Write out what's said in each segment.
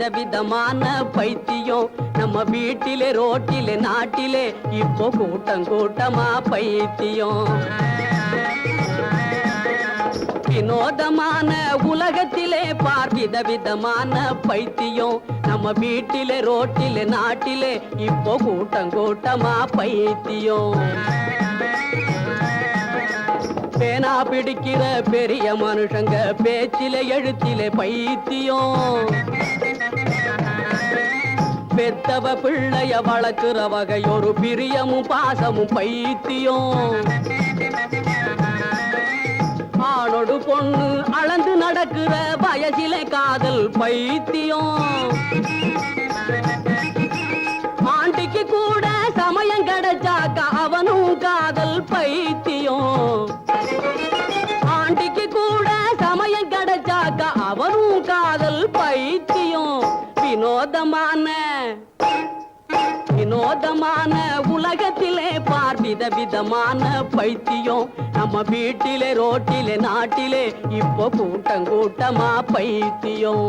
விதவிதமான பைத்தியம் நம்ம வீட்டிலே ரோட்டிலே நாட்டிலே இப்போ கூட்டம் கூட்டமா பைத்தியம். வினோதமான உலகத்திலே பார் விதவிதமான பைத்தியம் நம்ம வீட்டிலே ரோட்டிலே நாட்டிலே இப்போ கூட்டம் கூட்டமா பைத்தியம். பேனா பிடிக்கிற பெரிய மனுஷங்க பேச்சிலே எழுத்திலே பைத்தியம். பெத்தவ பிள்ளைய வளர்க்கிற வகை ஒரு பிரியமும் பாசமும் பைத்தியம். ஆணோடு பொண்ணு அளந்து நடக்கிற வயசிலே காதல் பைத்தியம். ஆண்டிக்கு கூட சமயம் கிடைச்சாக்க அவனும் காதல் பைத்தியம். ஆண்டிக்கு கூட சமயம் கிடைச்சாக்க அவனும் காதல் பைத்தியம். வினோதமான உலகத்திலே பார் விதவிதமான பைத்தியம் நம்ம வீட்டிலே ரோட்டிலே நாட்டிலே இப்போ கூட்டம் கூட்டமா பைத்தியம்.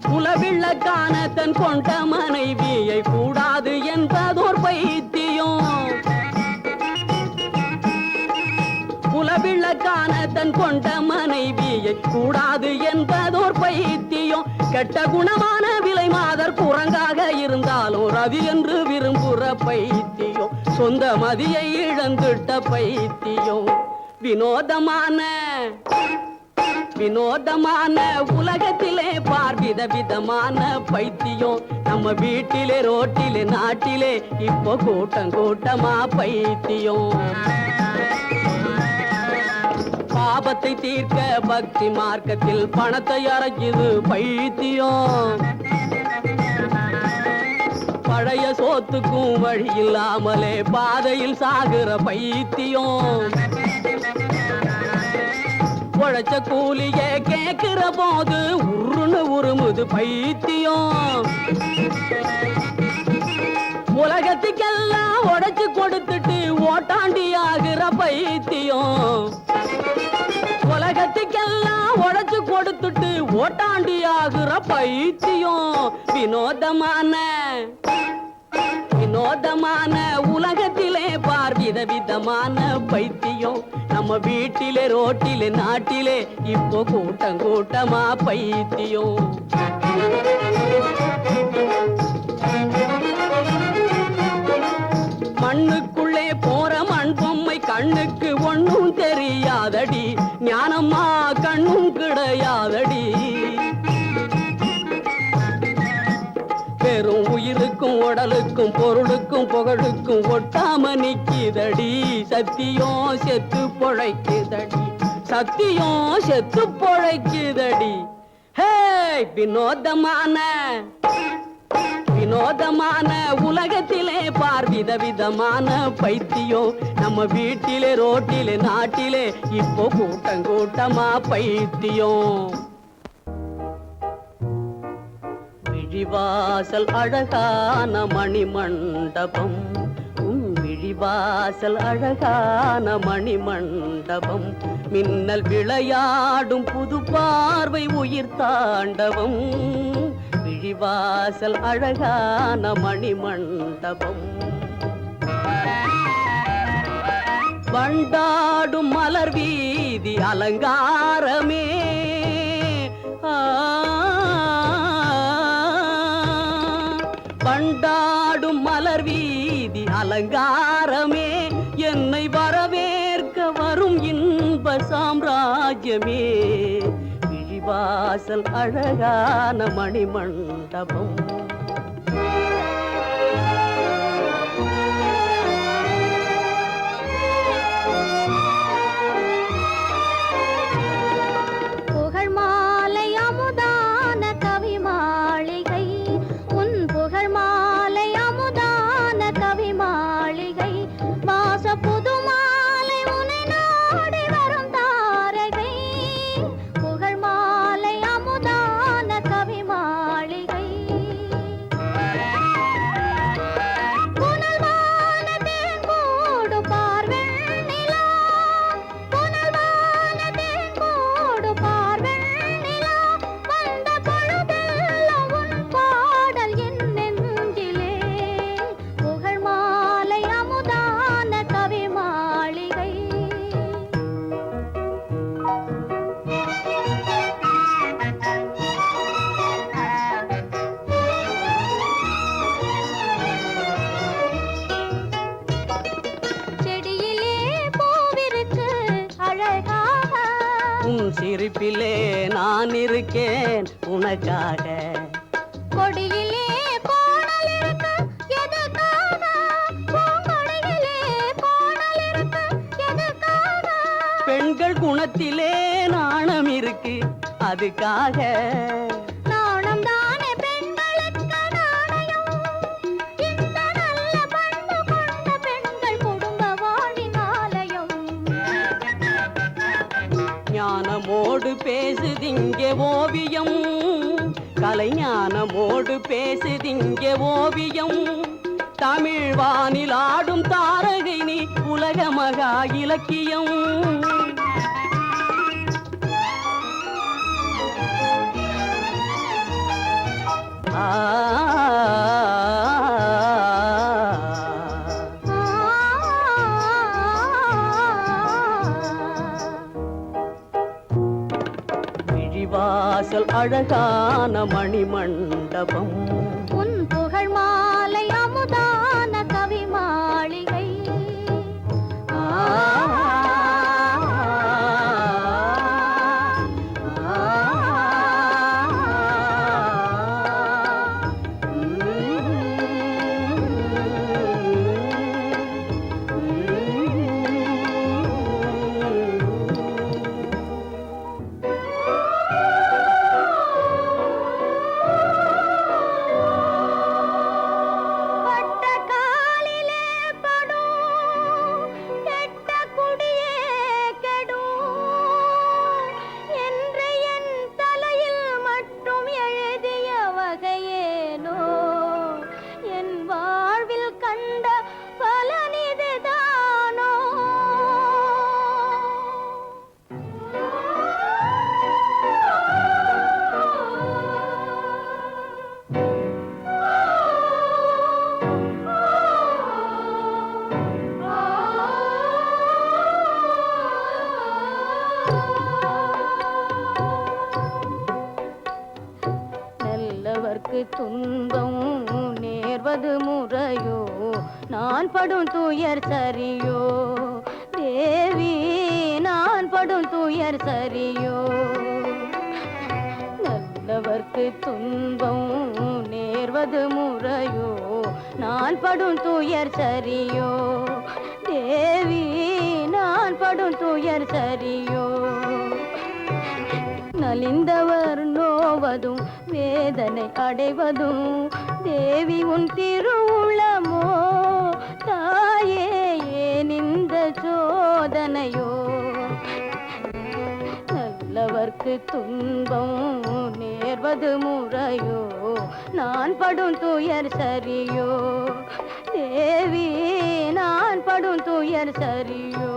குலவிளக்கான தன் கொண்ட மனைவியை கூடாது என்பதோர் பைத்தியம். குலவிளக்கான தன் கொண்ட மனைவியை கூடாது என்பதோர் பைத்தியம். கெட்ட குணமான விலை மாதர் குரங்காக இருந்தாலும் ரவி என்று விரும்புற பைத்தியம். சொந்த மதியை இழந்துட்ட பைத்தியம். வினோதமான உலகத்திலே பார் விதவிதமான பைத்தியம் நம்ம வீட்டிலே ரோட்டிலே நாட்டிலே இப்போ கூட்டம் கூட்டமா பைத்தியம். பாபத்தை தீர்க்க பக்தி மார்க்கத்தில் பணத்தை அரைக்குது பைத்தியம். பழைய சோத்துக்கும் வழி இல்லாமலே பாதையில் சாகுற பைத்தியம். உழைச்ச கூலியே கேட்கிற போது உருன்னு உருமுது பைத்தியம். உலகத்துக்கெல்லாம் உடைச்சு கொடுத்துட்டு ஓட்டாண்டி ஆகிற பைத்தியம். உலகத்துக்கெல்லாம் உடைச்சு கொடுத்துட்டு ஓட்டாண்டி ஆகிற பைத்தியம். வினோதமான உலகத்திலே பார் விதவிதமான பைத்தியம் நம்ம வீட்டிலே ரோட்டிலே நாட்டிலே இப்போ கூட்டம் கூட்டமா பைத்தியம். மண்ணுக்குள்ளே போற மண் பொம்மை கண்ணுக்கு ஒண்ணும் தெரியாதடி. ஞானம்மா கண்ணும் கிடையாதடி. பெரும் உயிருக்கும் உடலுக்கும் பொருளுக்கும் புகழுக்கும் ஒட்டாம நிக்கிதடி. சத்தியம் செத்து பொழைக்குதடி. சத்தியம் செத்து பொழைக்குதடி. ஹே வினோதமான உலகத்திலே பார் விதவிதமான பைத்தியம் நம்ம வீட்டிலே ரோட்டிலே நாட்டிலே இப்போ கூட்டம் கூட்டமா பைத்தியம். விழிவாசல் அழகான மணிமண்டபம். விழிவாசல் அழகான மணிமண்டபம். மின்னல் விளையாடும் புது பார்வை உயிர் தாண்டவம். விழிவாசல் அழகான மணிமண்டபம். வண்டாடும் மலர் வீதி அலங்காரமே. வண்டாடும் மலர் வீதி அலங்காரமே. என்னை வரவேற்க வரும் இன்ப சாம்ராஜ்யமே. விழிவாசல் அழகான மணிமண்டபம். உன் சிரிப்பிலே நான் இருக்கேன் உனக்காக. கொடியிலே கோணல் இருக்கு எதுக்காக? பூங்கொடியிலே கோணல் இருக்கு எதுக்காக? பெண்கள் குணத்திலே நாணம் இருக்கு அதுக்காக. நாணம் தானே பெண்களுக்கு நாணயம். இந்த நல்ல பண்பு கொண்ட பெண்கள் குடும்ப வாழின் ஆலயம். ஞானமோடு பேசுதிங்கே ஓவியம், கலைஞானமோடு பேசுதிங்கே ஓவியம். தமிழ் வானில் ஆடும் தாரகை நீ உலக மகா இலக்கியம். விழிவாசல் அழகான மணிமண்டபம், உன் புகழ் மாலை அமுதான கவி மாளிகை. துன்பம் நேர்வது முறையோ, நான் படும் துயர் சரியோ தேவி, நான் படும் துயர் சரியோ. நல்லவர்க்கு துன்பம் நேர்வது முறையோ, நான் படும் துயர் சரியோ தேவி, நான் படும் துயர் சரியோ. நலிந்தவர் நோவதும் வேதனை அடைவதும் தேவி உன் திருவுளமோ தாயே, ஏன் இந்த சோதனையோ. நல்லவர்க்கு துன்பம் நேர்வது முறையோ, நான் படும் துயர் சரியோ தேவி, நான் படும் துயர் சரியோ.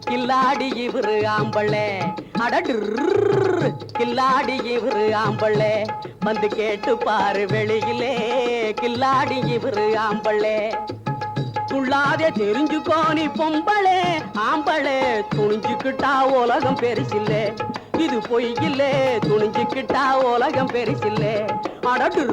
கில்லாடி இவரு ஆம்பளே அடடு கில்லாடி இவரு ஆம்பளே வந்து கேட்டு பாரு வெளியிலே கில்லாடி இவரு ஆம்பளே துள்ளாதே தெரிஞ்சுக்கோ நீ பொம்பளே ஆம்பளே துணிஞ்சுக்கிட்டா உலகம் பெருசில்லே இது பொய்யில்லே துணிஞ்சுக்கிட்டா உலகம் பெருசில்லே அடடு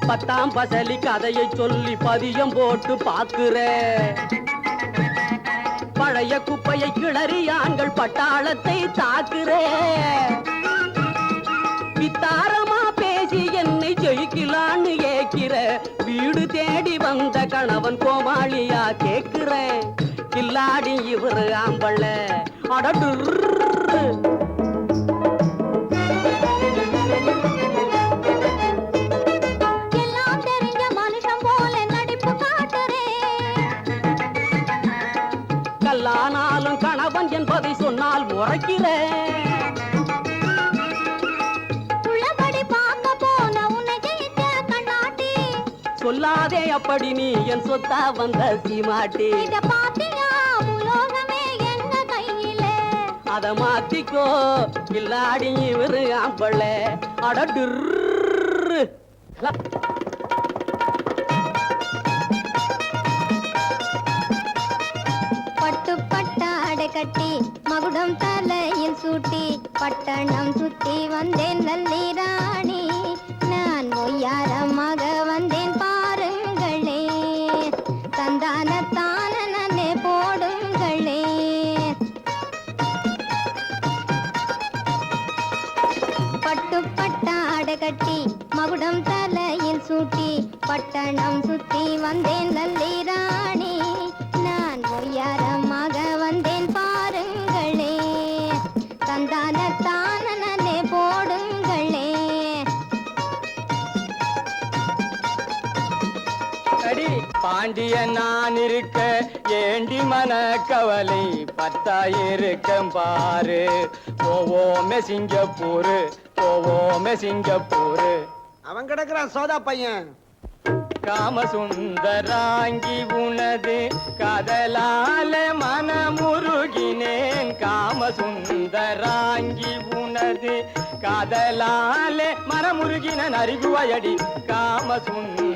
பத்தாம் பசலி கதையை சொல்லி பதியம் போட்டு பாக்குற பழைய குப்பையை கிளறி ஆண்கள் பட்டாளத்தை தாக்குற வித்தாரமா பேசி என்னை ஜெயிக்கலான்னு ஏக்கிற வீடு தேடி வந்த கணவன் கோமாளியா கேக்குற கில்லாடி இவரு ஆம்பள அடடு கல்லானாலும் கணவன் என்பதை சொன்னால் முறைக்கிற சொல்லாதே அப்படி நீ என் சொத்தா வந்த சீமாட்டி அத மாத்திக்கோ கில்லாடி இவரு ஆம்பள அடடு கட்டி மகுடம் தலையில் சூட்டி பட்டணம் சுத்தி வந்தேன் நல்லிராணி நான் ஒய்யாரமாக வந்தேன் பாருங்களே தந்தானத்தான நன்னே போடுங்களே பட்டு பட்டாடை கட்டி மகுடம் தலையில் சூட்டி பட்டணம் சுத்தி வந்தேன் நல்லிராணி நான் ஒய்யாரமாக வந்தேன் பாருங்களே தந்தானத்தான நன்னே போடுங்களே அடி பாண்டிய நான் இருக்க ஏண்டி மன கவலை பத்தாயிருக்கம் பாரு போவோமே சிங்கப்பூரு போவோமே சிங்கப்பூரு அவன் கிடக்குறான் சோதா பையன் காமசுந்தராங்கி உனது காதலால மனமுருகினேன் காமசுந்தராங்கி உனது காதலால மனமுருகின அறிகுவயடி காமசுந்தராங்கி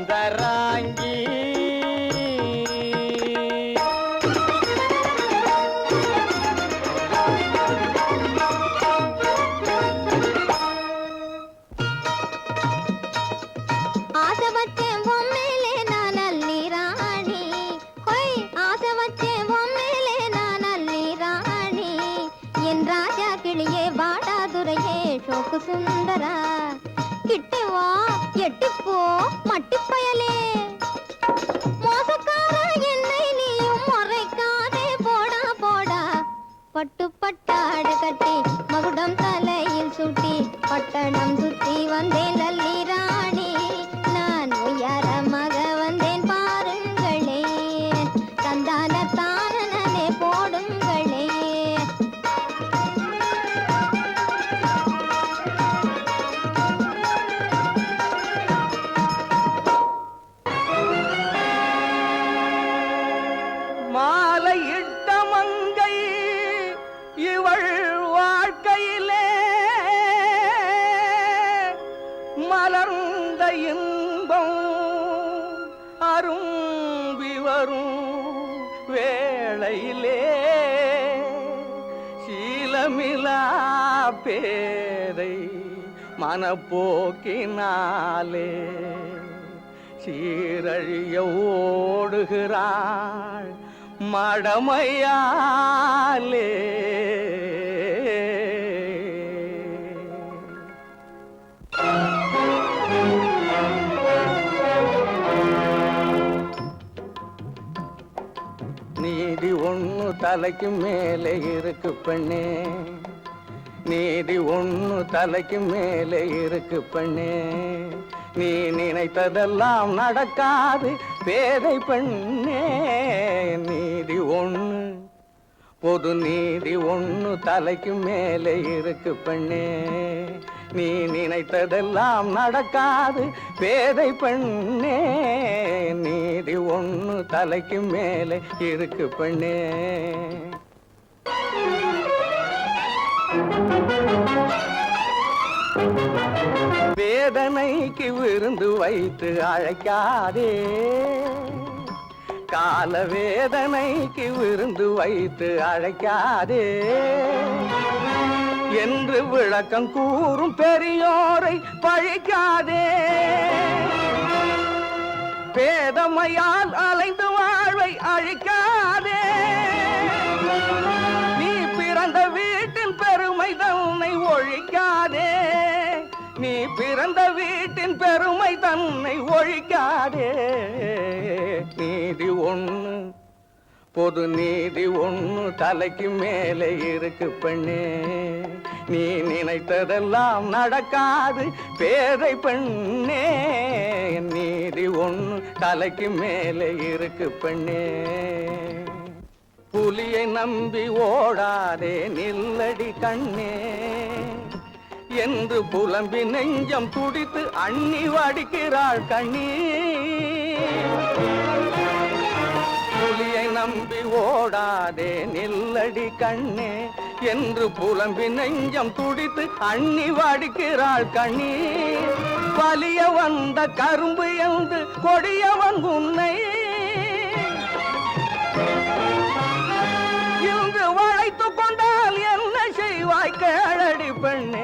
சுந்தரா கிட்டே வா எட்டிப்போ மட்டிப்பயலே மோசக்கார என்னை நீயும் முறைக்காதே போடா போடா பட்டு பட்டாடு கட்டி மகுடம் தலையில் சூட்டி பட்டணம் சுத்தி வந்தேன் நல்லிராணி நான் உயரமாக வந்தேன் பாருங்களே தந்தானத்தான நன்னே போடுங்களே மாலையிட்ட மங்கை இவள் வாழ்க்கையிலே மலர்ந்த இன்பம் அரும்பி வரும் வேளையிலே சீலமிலா பேதை மனப்போக்கினாலே சீரழிய ஓடுகிறாள் மடமையாலே தலைக்கு மேலே இருக்கு பெண்ணே, நீதி ஒண்ணு தலைக்கு மேலே இருக்கு பெண்ணே. நீ நினைத்ததெல்லாம் நடக்காது பேதை பெண்ணே. நீதி ஒண்ணு, பொது நீதி ஒண்ணு தலைக்கு மேலே இருக்கு பெண்ணே. நீ நினைத்ததெல்லாம் நடக்காது பேதை பெண்ணே. நீதி ஒண்ணு தலைக்கு மேலே இருக்கு பெண்ணே. வேதனைக்கு விருந்து வைத்து அழைக்காதே, கால வேதனைக்கு விருந்து வைத்து அழைக்காதே என்று விளக்கம் கூறும் பெரியோரை பழிக்காதே. பேதமையால் அலைந்து வாழ்வை அழிக்காதே. நீ பிறந்த வீட்டின் பெருமை தன்னை ஒழிக்காதே. நீ பிறந்த வீட்டின் பெருமை தன்னை ஒழிக்காதே. நீதி ஒண்ணு, பொது நீதி ஒண்ணு தலைக்கு மேலே இருக்கு பெண்ணே. நீ நினைத்ததெல்லாம் நடக்காது பேதை பெண்ணே. நீதி ஒண்ணு தலைக்கு மேலே இருக்கு பெண்ணே. புலியை நம்பி ஓடாதே நில்லடி கண்ணே என்று புலம்பி நெஞ்சம் துடித்து அண்ணி வடிக்கிறாள் கண்ணீர். புலியை நம்பி ஓடாதே நில்லடி கண்ணே என்று புலம்பி நெஞ்சம் துடித்து அண்ணி வடிக்கிறாள் கண்ணீர். பலிய வந்த கரும்பு என்று கொடியவன் உன்னை இன்று வளைத்துக் கொண்டால் என்ன செய்வாய் கேளடி பெண்ணே.